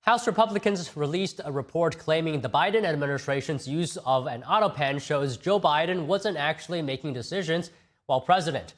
House Republicans released a report claiming the Biden administration's use of an Autopen shows Joe Biden wasn't actually making decisions while president.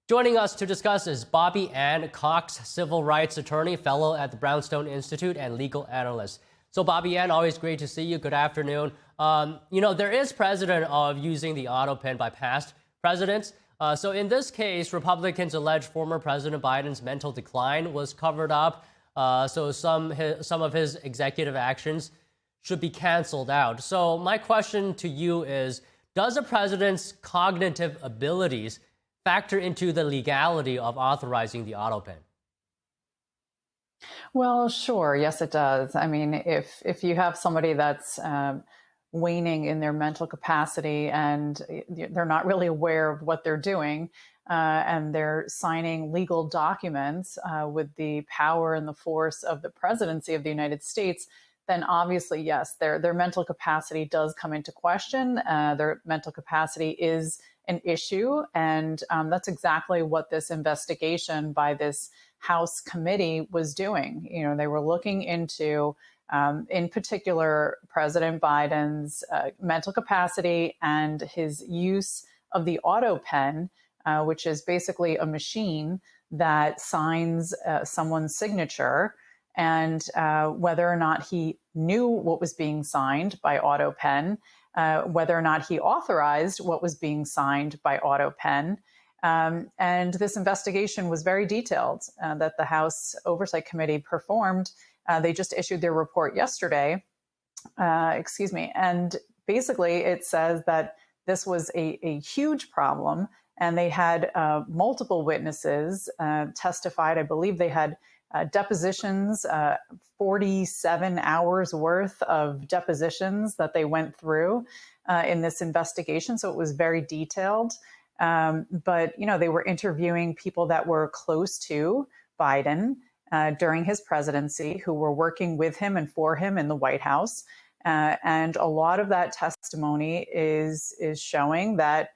Joining us to discuss is Bobbie Anne Cox, civil rights attorney, fellow at the Brownstone Institute, and legal analyst. So, Bobbie Anne, always great to see you. Good afternoon. There is precedent of using the Autopen by past presidents. So in this case, Republicans allege former President Biden's mental decline was covered up. So some of his executive actions should be canceled out. So my question to you is, does a president's cognitive abilities factor into the legality of authorizing the Autopen? Well, sure. Yes, it does. I mean, if you have somebody that's waning in their mental capacity and they're not really aware of what they're doing, and they're signing legal documents with the power and the force of the presidency of the United States, then obviously, yes, their mental capacity does come into question. Their mental capacity is an issue. And that's exactly what this investigation by this House committee was doing. You know, they were looking into, in particular, President Biden's mental capacity and his use of the Autopen, which is basically a machine that signs someone's signature, and whether or not he knew what was being signed by Autopen, whether or not he authorized what was being signed by Autopen. And this investigation was very detailed that the House Oversight Committee performed. They just issued their report yesterday, and basically it says that this was a huge problem. And they had multiple witnesses testified. I believe they had depositions, 47 hours worth of depositions that they went through in this investigation. So it was very detailed. But, they were interviewing people that were close to Biden during his presidency, who were working with him and for him in the White House. And a lot of that testimony is showing that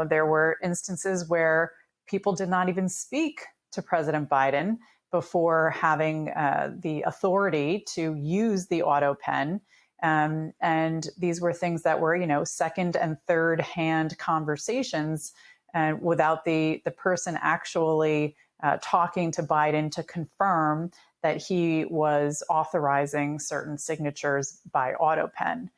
there were instances where people did not even speak to President Biden before having the authority to use the Autopen. And these were things that were, second and third hand conversations without the person actually talking to Biden to confirm that he was authorizing certain signatures by Autopen.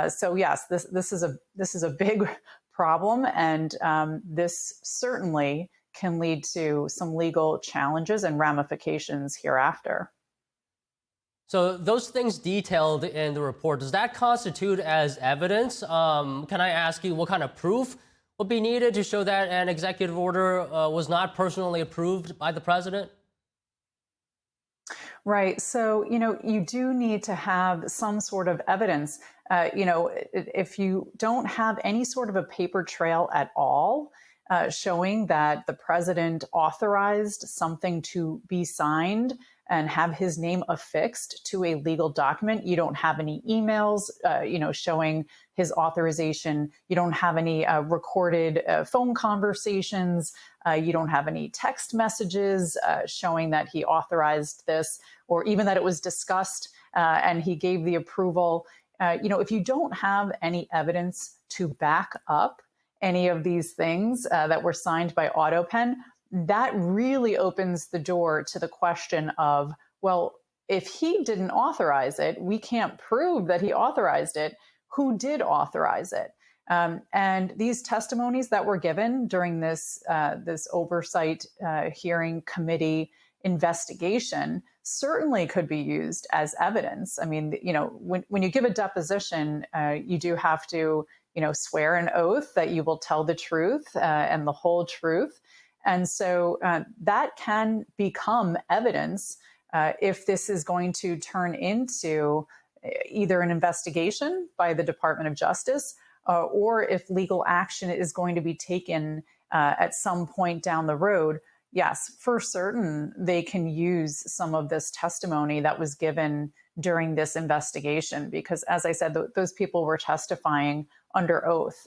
So yes, this is a big problem, and this certainly can lead to some legal challenges and ramifications hereafter. So those things detailed in the report, does that constitute as evidence? Can I ask you what kind of proof would be needed to show that an executive order was not personally approved by the president? Right. So, you do need to have some sort of evidence. If you don't have any sort of a paper trail at all, showing that the president authorized something to be signed and have his name affixed to a legal document. You don't have any emails, showing his authorization. You don't have any recorded phone conversations. You don't have any text messages showing that he authorized this, or even that it was discussed and he gave the approval. If you don't have any evidence to back up any of these things that were signed by Autopen, that really opens the door to the question of, well, if he didn't authorize it, we can't prove that he authorized it. Who did authorize it? And these testimonies that were given during this oversight hearing committee investigation certainly could be used as evidence. I mean, when you give a deposition, you do have to, swear an oath that you will tell the truth and the whole truth. And so that can become evidence if this is going to turn into either an investigation by the Department of Justice or if legal action is going to be taken at some point down the road. Yes, for certain, they can use some of this testimony that was given during this investigation, because as I said, those people were testifying under oath.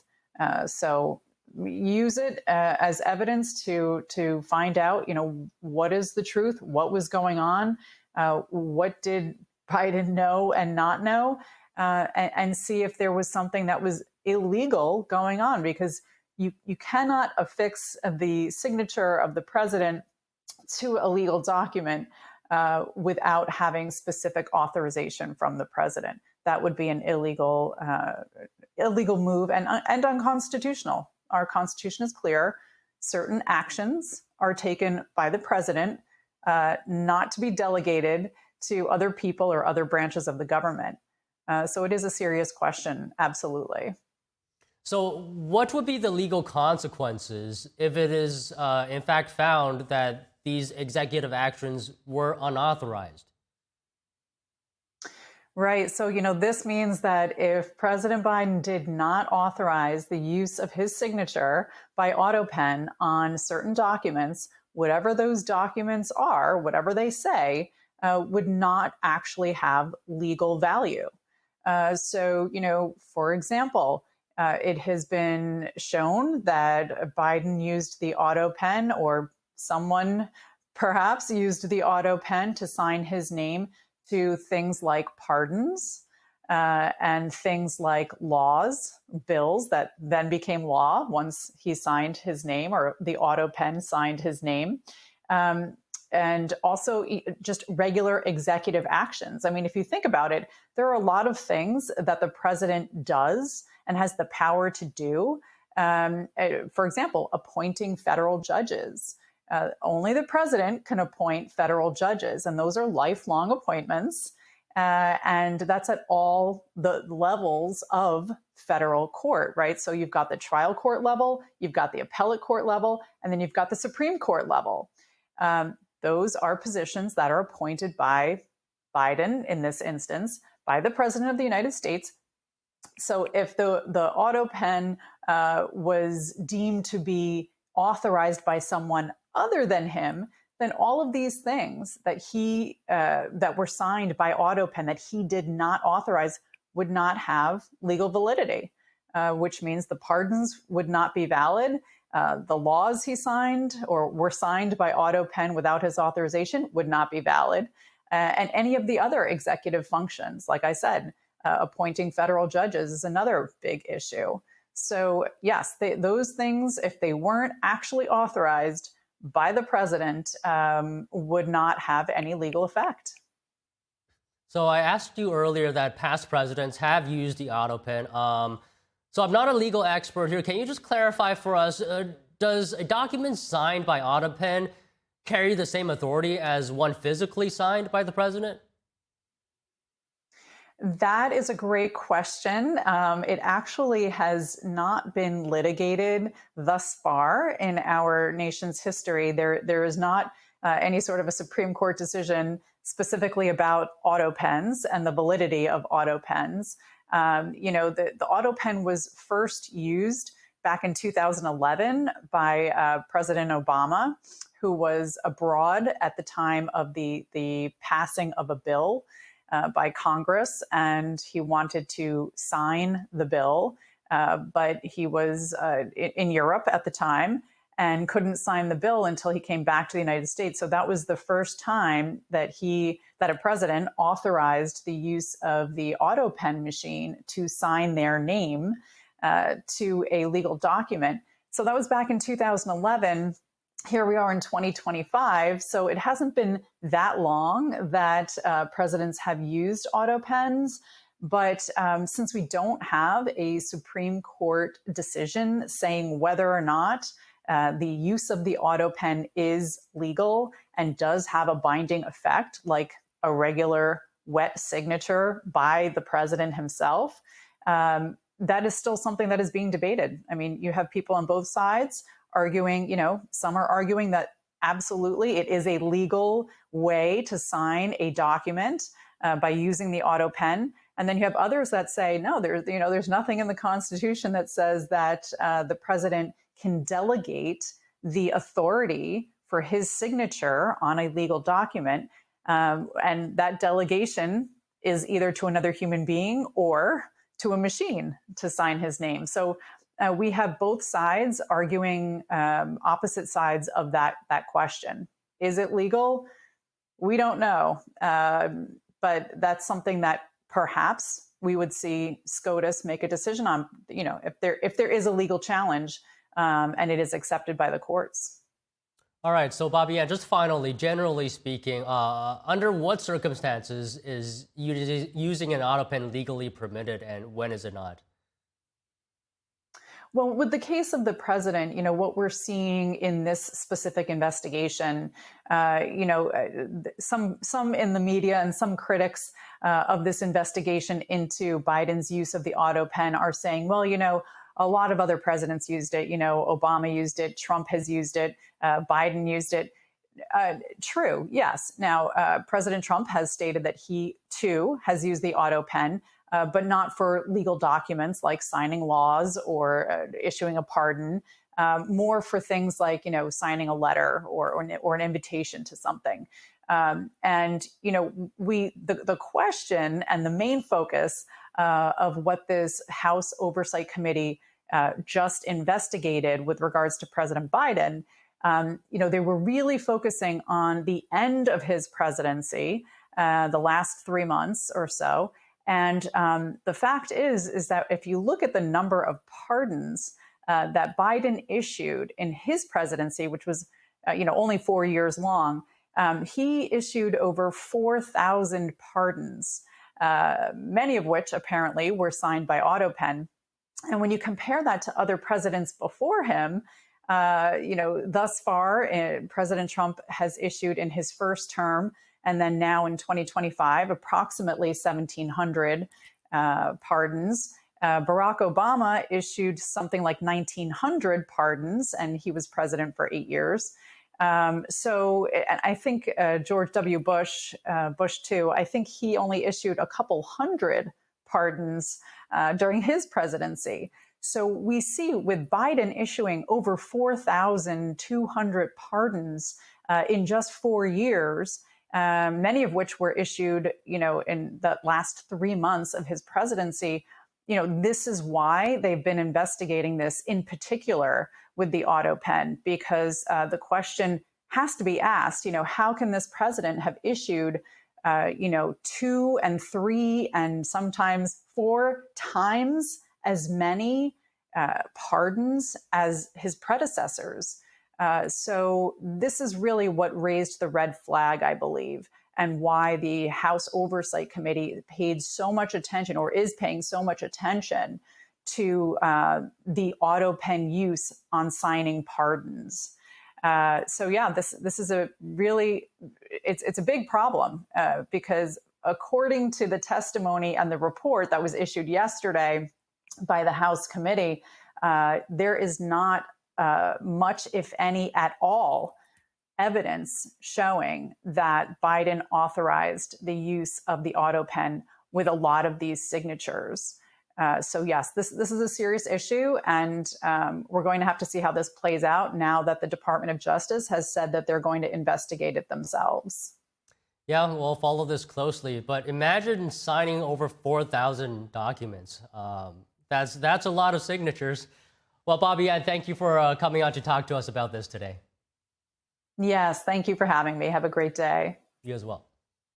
So use it as evidence to find out, what is the truth, what was going on, what did Biden know and not know, and see if there was something that was illegal going on, because you cannot affix the signature of the president to a legal document without having specific authorization from the president. That would be an illegal move and unconstitutional. Our Constitution is clear. Certain actions are taken by the president, not to be delegated to other people or other branches of the government. So it is a serious question, absolutely. So what would be the legal consequences if it is in fact found that these executive actions were unauthorized? Right. So, this means that if President Biden did not authorize the use of his signature by Autopen on certain documents, whatever those documents are, whatever they say, would not actually have legal value. So, for example, it has been shown that Biden used the Autopen, or someone perhaps used the Autopen to sign his name to things like pardons and things like laws, bills that then became law once he signed his name, or the Autopen signed his name. And also just regular executive actions. I mean, if you think about it, there are a lot of things that the president does and has the power to do. For example, appointing federal judges. Only the president can appoint federal judges, and those are lifelong appointments. And that's at all the levels of federal court, right? So you've got the trial court level, you've got the appellate court level, and then you've got the Supreme Court level. Those are positions that are appointed by Biden, in this instance, by the President of the United States. So if the Autopen was deemed to be authorized by someone other than him, then all of these things that that were signed by Autopen that he did not authorize would not have legal validity, which means the pardons would not be valid. The laws he signed or were signed by Autopen without his authorization would not be valid. And any of the other executive functions, like I said, appointing federal judges is another big issue. So yes, those things, if they weren't actually authorized by the president, would not have any legal effect. So I asked you earlier that past presidents have used the Autopen. So I'm not a legal expert here. Can you just clarify for us, does a document signed by Autopen carry the same authority as one physically signed by the president? That is a great question. It actually has not been litigated thus far in our nation's history. There is not any sort of a Supreme Court decision specifically about Autopens and the validity of Autopens. The Autopen was first used back in 2011 by President Obama, who was abroad at the time of the passing of a bill by Congress, and he wanted to sign the bill, but he was in Europe at the time and couldn't sign the bill until he came back to the United States. So that was the first time that a president authorized the use of the Autopen machine to sign their name to a legal document. So that was back in 2011. Here we are in 2025. So it hasn't been that long that presidents have used Autopens. But since we don't have a Supreme Court decision saying whether or not the use of the Autopen is legal and does have a binding effect, like a regular wet signature by the president himself, that is still something that is being debated. I mean, you have people on both sides arguing, some are arguing that absolutely it is a legal way to sign a document by using the Autopen. And then you have others that say, no, there's nothing in the Constitution that says that the president can delegate the authority for his signature on a legal document. And that delegation is either to another human being or to a machine to sign his name. So we have both sides arguing opposite sides of that question. Is it legal? We don't know. But that's something that perhaps we would see SCOTUS make a decision on, if there is a legal challenge and it is accepted by the courts. All right, so Bobbie Anne, just finally, generally speaking, under what circumstances is using an Autopen legally permitted, and when is it not? Well, with the case of the president, what we're seeing in this specific investigation, some in the media and some critics of this investigation into Biden's use of the Autopen are saying, well, a lot of other presidents used it. Obama used it, Trump has used it, Biden used it. True, yes. Now, President Trump has stated that he, too, has used the Autopen, but not for legal documents like signing laws or issuing a pardon, more for things like, signing a letter or an invitation to something. The question and the main focus of what this House Oversight Committee just investigated with regards to President Biden, they were really focusing on the end of his presidency, the last 3 months or so. And the fact is that if you look at the number of pardons that Biden issued in his presidency, which was, only 4 years long, he issued over 4,000 pardons, many of which apparently were signed by Autopen. And when you compare that to other presidents before him, thus far, President Trump has issued in his first term, and then now in 2025, approximately 1,700 pardons. Barack Obama issued something like 1,900 pardons, and he was president for 8 years. And I think George W. Bush, Bush too, I think he only issued a couple hundred pardons during his presidency. So we see with Biden issuing over 4,200 pardons in just 4 years, many of which were issued, in the last 3 months of his presidency. This is why they've been investigating this in particular with the Autopen, because the question has to be asked, how can this president have issued, 2 and 3 and sometimes 4 times as many pardons as his predecessors? So this is really what raised the red flag, I believe, and why the House Oversight Committee paid so much attention, or is paying so much attention, to the Autopen use on signing pardons. This is a really, it's a big problem because according to the testimony and the report that was issued yesterday by the House committee, there is not much, if any, at all, evidence showing that Biden authorized the use of the Autopen with a lot of these signatures. So yes, this is a serious issue, and we're going to have to see how this plays out now that the Department of Justice has said that they're going to investigate it themselves. Yeah, we'll follow this closely, but imagine signing over 4,000 documents. That's a lot of signatures. Well, Bobbie, I thank you for coming on to talk to us about this today. Yes, thank you for having me. Have a great day. You as well.